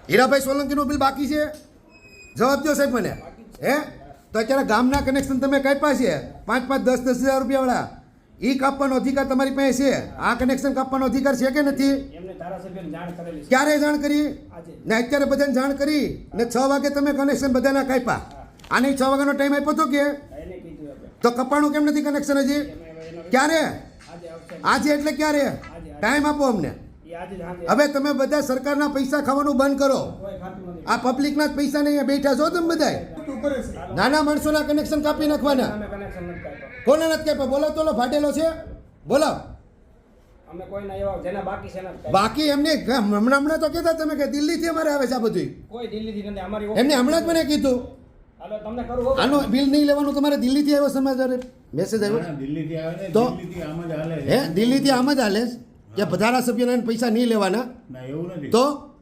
Hirabhai સોલંકીનું bill બાકી છે? જવાબ દો સાહેબ મને. હે તો અત્યારે ગામના કનેક્શન તમે કાપ્યા છે 5,000-10,000 રૂપિયાવાળા, એ કાપવાનો અધિકાર તમારી પાસે છે. આ કનેક્શન કાપવાનો અધિકાર છે કે નથી? ક્યારે જાણ કરી? ને અત્યારે બધાને જાણ કરી ને 6 વાગે તમે કનેક્શન બધાના કાપ્યા. આને 6 વાગ્યાનો ટાઈમ આપ્યો હતો કે? તો કપાણું કેમ નથી કનેક્શન હજી? ક્યારે? આજે એટલે ક્યારે? ટાઈમ આપો અમને. હવે તમે બધા સરકારના પૈસા ખાવાનું બંધ કરો. આ પબ્લિકના જ પૈસા નહીં બેઠા છો તમે બધા. નાના માણસોના કનેક્શન કાપી નાખવાના. કોને નથી કાપ્યા? બોલો તો ફાટેલો છે, બોલો. બાકી એમને હમણાં તો કહેતા તમે કે દિલ્હીથી અમારે આવે છે આ બધું. એમને હમણાં જ મને કીધું આનો બિલ નહીં લેવાનું. તમારે દિલ્હીથી આવ્યો સમાચાર મેસેજ આવ્યો તો હે દિલ્હીથી આમ જ હાલે કે ધારાસભ્યના પૈસા નહીં લેવાના? તો